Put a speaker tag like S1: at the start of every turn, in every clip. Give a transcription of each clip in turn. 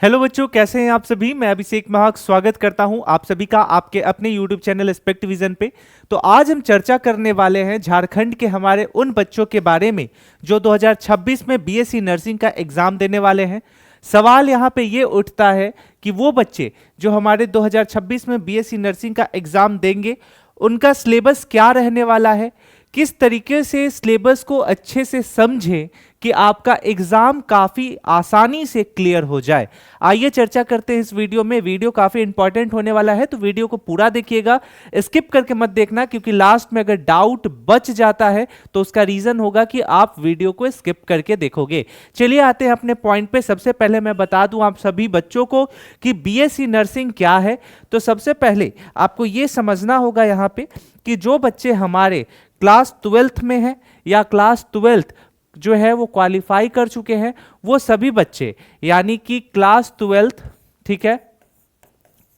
S1: Hello बच्चों, कैसे हैं आप सभी। मैं अभिषेक महक स्वागत करता हूं आप सभी का आपके अपने यूट्यूब चैनल एस्पेक्ट विजन पे। तो आज हम चर्चा करने वाले हैं झारखंड के हमारे उन बच्चों के बारे में जो 2026 में बीएससी नर्सिंग का एग्जाम देने वाले हैं। सवाल यहाँ पे ये उठता है कि वो बच्चे जो हमारे 2026 में बीएससी नर्सिंग का एग्जाम देंगे उनका सिलेबस क्या रहने वाला है, किस तरीके से सिलेबस को अच्छे से समझें कि आपका एग्जाम काफी आसानी से क्लियर हो जाए। आइए चर्चा करते हैं इस वीडियो में। वीडियो काफी इंपॉर्टेंट होने वाला है, तो वीडियो को पूरा देखिएगा, स्किप करके मत देखना, क्योंकि लास्ट में अगर डाउट बच जाता है तो उसका रीजन होगा कि आप वीडियो को स्किप करके देखोगे। चलिए आते हैं अपने पॉइंट पे। सबसे पहले मैं बता दूं आप सभी बच्चों को कि बीएससी नर्सिंग क्या है। तो सबसे पहले आपको यह समझना होगा यहाँ पे कि जो बच्चे हमारे क्लास 12th में है या क्लास 12th जो है वो क्वालिफाई कर चुके हैं, वो सभी बच्चे यानी कि क्लास 12th, ठीक है,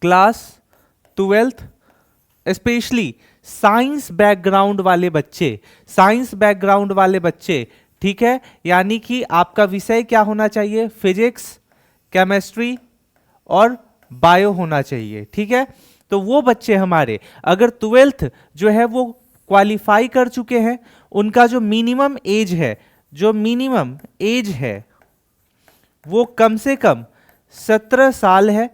S1: class 12th specially science background वाले बच्चे, ठीक है, यानी कि आपका विषय क्या होना चाहिए, फिजिक्स, केमिस्ट्री और बायो होना चाहिए, ठीक है। तो वो बच्चे हमारे अगर 12th जो है वो क्वालिफाई कर चुके हैं, उनका जो मिनिमम एज है वो कम से कम 17 साल है,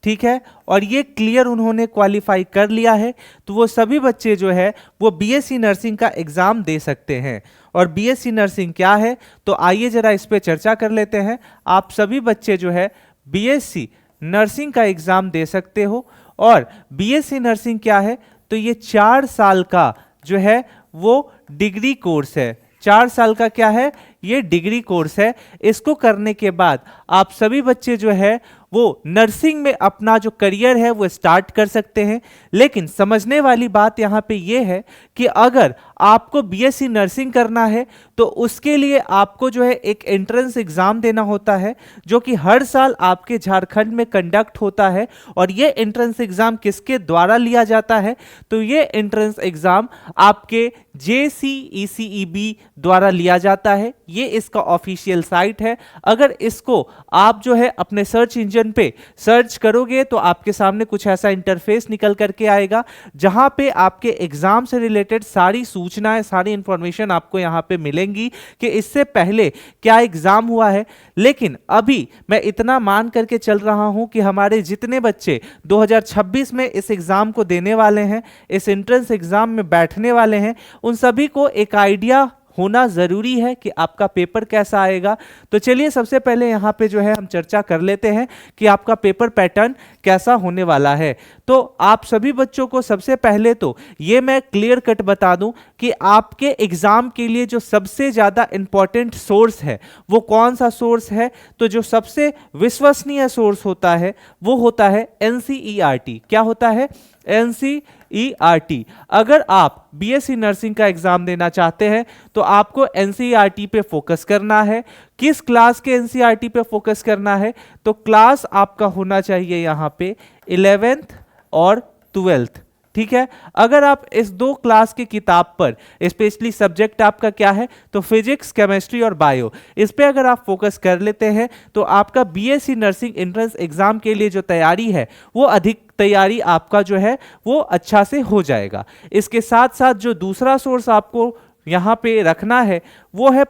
S1: ठीक है, और ये क्लियर उन्होंने क्वालिफाई कर लिया है, तो वो सभी बच्चे जो है वो बीएससी नर्सिंग का एग्जाम दे सकते हैं। और बीएससी नर्सिंग क्या है, तो आइए जरा इस पे चर्चा कर लेते हैं। आप सभी बच्चे जो है बीएससी नर्सिंग का एग्जाम दे सकते हो। और बीएससी नर्सिंग क्या है, तो ये 4 साल का जो है वो डिग्री कोर्स है। 4 साल का क्या है, ये डिग्री कोर्स है। इसको करने के बाद आप सभी बच्चे जो है वो नर्सिंग में अपना जो करियर है वो स्टार्ट कर सकते हैं। लेकिन समझने वाली बात यहाँ पे ये है कि अगर आपको बीएससी नर्सिंग करना है तो उसके लिए आपको जो है एक एंट्रेंस एग्जाम देना होता है, जो कि हर साल आपके झारखंड में कंडक्ट होता है। और ये एंट्रेंस एग्जाम किसके द्वारा लिया जाता है, तो ये एंट्रेंस एग्जाम आपके JCECEB द्वारा लिया जाता है। ये इसका ऑफिशियल साइट है। अगर इसको आप जो है अपने सर्च इंजन पे सर्च करोगे तो आपके सामने कुछ ऐसा इंटरफेस निकल करके आएगा, जहां पे आपके एग्जाम से रिलेटेड सारी सूचनाएं, सारी इंफॉर्मेशन आपको यहां पे मिलेंगी कि इससे पहले क्या एग्जाम हुआ है। लेकिन अभी मैं इतना मान करके चल रहा हूं कि हमारे जितने बच्चे 2026 में इस एग्जाम को देने वाले हैं, इस एंट्रेंस एग्जाम में बैठने वाले हैं, उन सभी को एक आइडिया होना जरूरी है कि आपका पेपर कैसा आएगा। तो चलिए सबसे पहले यहाँ पे जो है हम चर्चा कर लेते हैं कि आपका पेपर पैटर्न कैसा होने वाला है। तो आप सभी बच्चों को सबसे पहले तो ये मैं क्लियर कट बता दूं कि आपके एग्जाम के लिए जो सबसे ज्यादा इंपॉर्टेंट सोर्स है वो कौन सा सोर्स है, तो जो सबसे विश्वसनीय सोर्स होता है वो होता है NCERT। क्या होता है, NCERT। अगर आप बीएससी नर्सिंग का एग्जाम देना चाहते हैं तो आपको NCERT पे फोकस करना है। किस क्लास के NCERT पे फोकस करना है, तो क्लास आपका होना चाहिए यहाँ पे 11th और 12th, ठीक है। अगर आप इस 2 क्लास की किताब पर, स्पेशली सब्जेक्ट आपका क्या है, तो फिजिक्स, केमिस्ट्री और बायो, इस पे अगर आप फोकस कर लेते हैं तो आपका बीएससी नर्सिंग एंट्रेंस एग्जाम के लिए जो तैयारी है वो अधिक तैयारी आपका जो है वो अच्छा से हो जाएगा। इसके साथ साथ जो दूसरा सोर्स आपको यहाँ पे रखना है वो है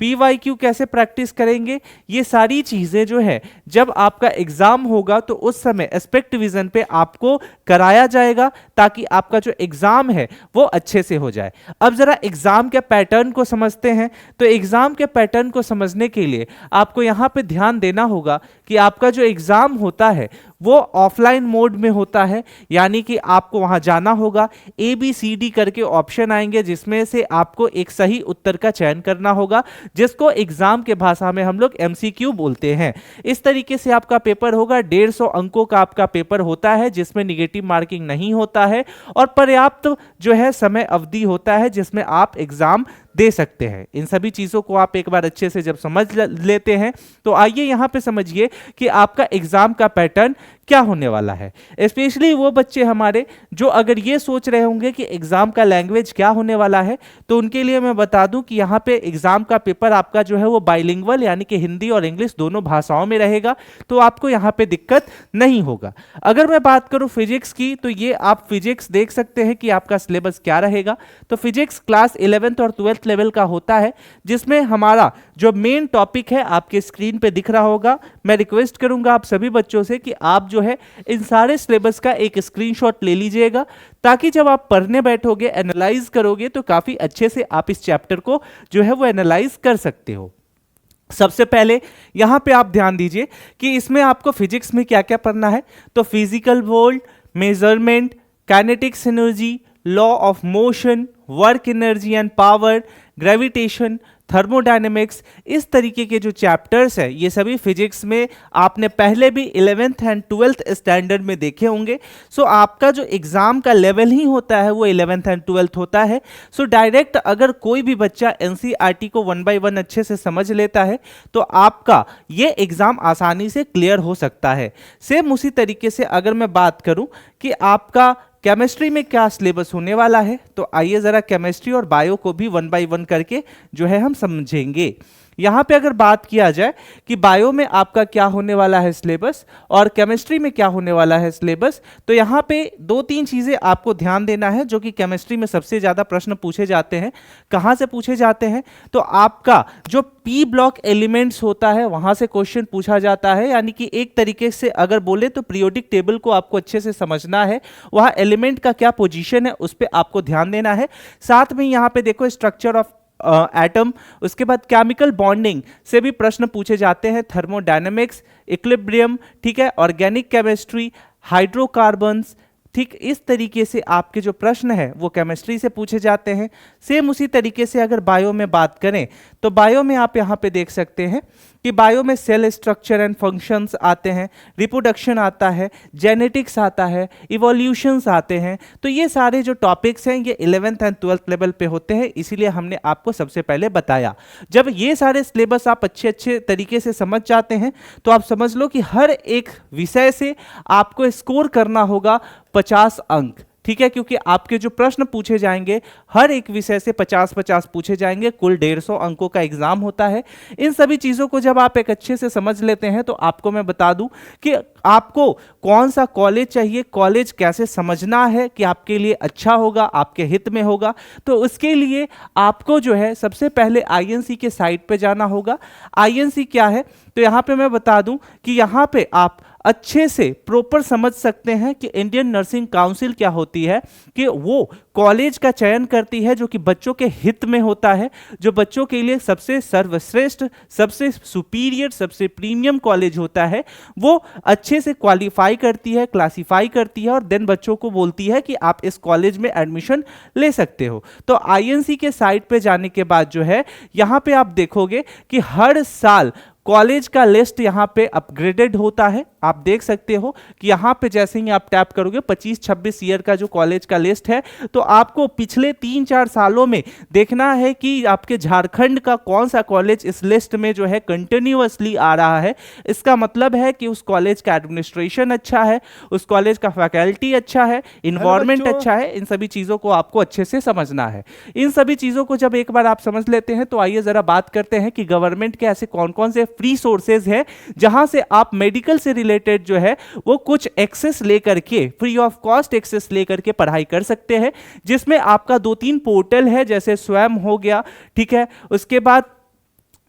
S1: PYQ कैसे प्रैक्टिस करेंगे, ये सारी चीजें जो है जब आपका एग्जाम होगा तो उस समय एस्पेक्ट विजन पे आपको कराया जाएगा, ताकि आपका जो एग्जाम है वो अच्छे से हो जाए। अब जरा एग्जाम के पैटर्न को समझते हैं। तो एग्जाम के पैटर्न को समझने के लिए आपको यहाँ पे ध्यान देना होगा कि आपका जो एग्जाम होता है वो ऑफलाइन मोड में होता है, यानी कि आपको वहां जाना होगा, ABCD करके ऑप्शन आएंगे जिसमें से आपको एक सही उत्तर का चयन करना होगा, जिसको एग्जाम के भाषा में हम लोग MCQ बोलते हैं। इस तरीके से आपका पेपर होगा। 150 अंकों का आपका पेपर होता है, जिसमें निगेटिव मार्किंग नहीं होता है, और पर्याप्त जो है समय अवधि होता है जिसमें आप एग्जाम दे सकते हैं। इन सभी चीजों को आप एक बार अच्छे से जब समझ लेते हैं तो आइए यहां पे समझिए कि आपका एग्जाम का पैटर्न क्या होने वाला है। स्पेशली वो बच्चे हमारे जो अगर ये सोच रहे होंगे कि एग्जाम का लैंग्वेज क्या होने वाला है, तो उनके लिए मैं बता दूं कि यहाँ पे एग्जाम का पेपर आपका जो है वो बाइलिंगुअल यानी कि हिंदी और इंग्लिश दोनों भाषाओं में रहेगा, तो आपको यहाँ पे दिक्कत नहीं होगा। अगर मैं बात करूँ फिजिक्स की, तो ये आप फिजिक्स देख सकते हैं कि आपका सिलेबस क्या रहेगा। तो फिजिक्स क्लास 11th और 12th लेवल का होता है, जिसमें हमारा जो मेन टॉपिक है आपके स्क्रीन पे दिख रहा होगा। मैं रिक्वेस्ट करूंगा आप सभी बच्चों से कि आप जो है इन सारे सिलेबस का एक स्क्रीनशॉट ले लीजिएगा, ताकि जब आप पढ़ने बैठोगे, एनालाइज करोगे, तो काफी अच्छे से आप इस चैप्टर को जो है वो एनालाइज कर सकते हो। सबसे पहले यहां पे आप ध्यान दीजिए कि इसमें आपको फिजिक्स में क्या क्या पढ़ना है। तो physical world, measurement, kinetics energy, law of motion, work energy and power, gravitation, thermodynamics, इस तरीके के जो चैप्टर्स है ये सभी फिजिक्स में आपने पहले भी 11th एंड 12th स्टैंडर्ड में देखे होंगे। सो आपका जो एग्जाम का लेवल ही होता है वो 11th एंड 12th होता है। सो डायरेक्ट अगर कोई भी बच्चा एनसीईआरटी को 1 by 1 अच्छे से समझ लेता है तो आपका ये एग्जाम आसानी से क्लियर हो सकता है। सेम उसी तरीके से अगर मैं बात करूं कि आपका केमिस्ट्री में क्या सिलेबस होने वाला है, तो आइए जरा केमिस्ट्री और बायो को भी 1 by 1 करके जो है हम समझेंगे। यहाँ पे अगर बात किया जाए कि बायो में आपका क्या होने वाला है सिलेबस और केमिस्ट्री में क्या होने वाला है सिलेबस, तो यहाँ पे 2-3 चीजें आपको ध्यान देना है जो कि केमिस्ट्री में सबसे ज्यादा प्रश्न पूछे जाते हैं। कहाँ से पूछे जाते हैं, तो आपका जो पी ब्लॉक एलिमेंट्स होता है वहां से क्वेश्चन पूछा जाता है। यानी कि एक तरीके से अगर बोले तो पीरियोडिक टेबल को आपको अच्छे से समझना है, वहां एलिमेंट का क्या पोजीशन है उस पर आपको ध्यान देना है। साथ में यहाँ पे देखो स्ट्रक्चर ऑफ एटम, उसके बाद केमिकल बॉन्डिंग से भी प्रश्न पूछे जाते हैं, थर्मोडायनेमिक्स, इक्विलिब्रियम, ठीक है, ऑर्गेनिक केमिस्ट्री, हाइड्रोकार्बन्स, ठीक इस तरीके से आपके जो प्रश्न है वो केमिस्ट्री से पूछे जाते हैं। सेम उसी तरीके से अगर बायो में बात करें तो बायो में आप यहाँ पे देख सकते हैं कि बायो में सेल स्ट्रक्चर एंड फंक्शंस आते हैं, रिप्रोडक्शन आता है, जेनेटिक्स आता है, इवोल्यूशंस आते हैं। तो ये सारे जो टॉपिक्स हैं ये 11th एंड 12th लेवल पे होते हैं, इसीलिए हमने आपको सबसे पहले बताया। जब ये सारे सिलेबस आप अच्छे तरीके से समझ जाते हैं तो आप समझ लो कि हर एक विषय से आपको स्कोर करना होगा 50 अंक, ठीक है, क्योंकि आपके जो प्रश्न पूछे जाएंगे हर एक विषय से 50-50 पूछे जाएंगे, कुल 150 अंकों का एग्जाम होता है। इन सभी चीजों को जब आप एक अच्छे से समझ लेते हैं तो आपको मैं बता दूं कि आपको कौन सा कॉलेज चाहिए, कॉलेज कैसे समझना है कि आपके लिए अच्छा होगा, आपके हित में होगा, तो उसके लिए आपको जो है सबसे पहले आईएनसी के साइट पे जाना होगा। आईएनसी क्या है, तो यहाँ पे मैं बता दूं कि यहाँ पे आप अच्छे से प्रॉपर समझ सकते हैं कि इंडियन नर्सिंग काउंसिल क्या होती है, कि वो कॉलेज का चयन करती है जो कि बच्चों के हित में होता है, जो बच्चों के लिए सबसे सर्वश्रेष्ठ, सबसे सुपीरियर, सबसे प्रीमियम कॉलेज होता है, वो अच्छे से क्वालिफाई करती है, क्लासिफाई करती है और देन बच्चों को बोलती है कि आप इस कॉलेज में एडमिशन ले सकते हो। तो आईएनसी के साइट पे जाने के बाद जो है यहाँ पे आप देखोगे कि हर साल कॉलेज का लिस्ट यहाँ पे अपग्रेडेड होता है। आप देख सकते हो कि यहाँ पे जैसे ही आप टैप करोगे 25-26 ईयर का जो कॉलेज का लिस्ट है, तो आपको पिछले 3-4 सालों में देखना है कि आपके झारखंड का कौन सा कॉलेज इस लिस्ट में जो है कंटिन्यूअसली आ रहा है। इसका मतलब है कि उस कॉलेज का एडमिनिस्ट्रेशन अच्छा है, उस कॉलेज का फैकल्टी अच्छा है, इन्वायरमेंट अच्छा है। इन सभी चीज़ों को आपको अच्छे से समझना है। इन सभी चीज़ों को जब एक बार आप समझ लेते हैं तो आइए ज़रा बात करते हैं कि गवर्नमेंट के ऐसे कौन कौन से फ्री सोर्सेज है जहां से आप मेडिकल से रिलेटेड जो है वो कुछ एक्सेस लेकर के, फ्री ऑफ कॉस्ट एक्सेस लेकर के पढ़ाई कर सकते हैं, जिसमें आपका 2-3 पोर्टल है, जैसे स्वयं हो गया, ठीक है। उसके बाद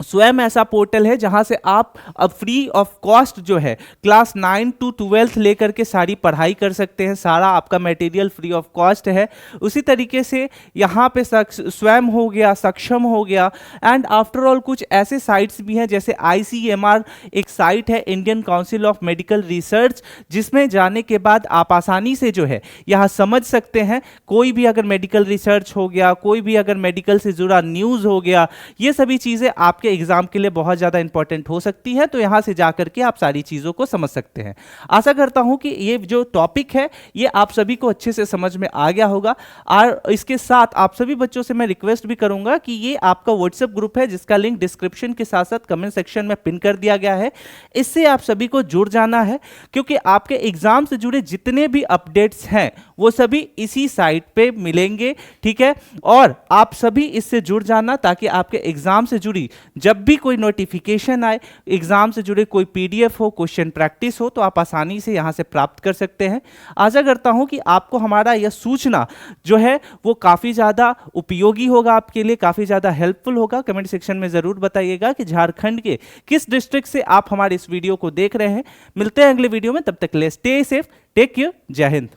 S1: स्वयं ऐसा पोर्टल है जहां से आप अब फ्री ऑफ कॉस्ट जो है क्लास 9 to 12 लेकर के सारी पढ़ाई कर सकते हैं, सारा आपका मटेरियल फ्री ऑफ कॉस्ट है। उसी तरीके से यहाँ पे स्वयं हो गया, सक्षम हो गया, एंड आफ्टर ऑल कुछ ऐसे साइट्स भी हैं जैसे ICMR एक साइट है, Indian council of medical research, जिसमें जाने के बाद आप आसानी से जो है यहाँ समझ सकते हैं कोई भी अगर मेडिकल रिसर्च हो गया, कोई भी अगर मेडिकल से जुड़ा न्यूज़ हो गया, ये सभी चीज़ें आपके आपके एग्जाम के लिए बहुत ज़्यादा इंपॉर्टेंट हो सकती है। तो यहाँ से जाकर के आप सारी चीज़ों को समझ सकते हैं। आशा करता हूँ कि ये जो टॉपिक है ये आप सभी को अच्छे से समझ में आ गया होगा। और इसके साथ आप सभी बच्चों से मैं रिक्वेस्ट भी करूंगा कि ये आपका व्हाट्सएप ग्रुप है जिसका लिंक डिस्क्रिप्शन के साथ साथ कमेंट सेक्शन में पिन कर दिया गया है। इससे आप सभी को जुड़ जाना है, क्योंकि आपके एग्जाम से जुड़े जितने भी अपडेट्स हैं वो सभी इसी साइट पे मिलेंगे, ठीक है। और आप सभी इससे जुड़ जाना ताकि आपके एग्जाम से जुड़ी जब भी कोई नोटिफिकेशन आए, एग्जाम से जुड़े कोई पीडीएफ हो, क्वेश्चन प्रैक्टिस हो, तो आप आसानी से यहां से प्राप्त कर सकते हैं। आशा करता हूं कि आपको हमारा यह सूचना जो है वो काफी ज्यादा उपयोगी होगा, आपके लिए काफी ज्यादा हेल्पफुल होगा। कमेंट सेक्शन में जरूर बताइएगा कि झारखंड के किस डिस्ट्रिक्ट से आप हमारे इस वीडियो को देख रहे हैं। मिलते हैं अगले वीडियो में, तब तक के लिए स्टे सेफ, टेक केयर, जय हिंद।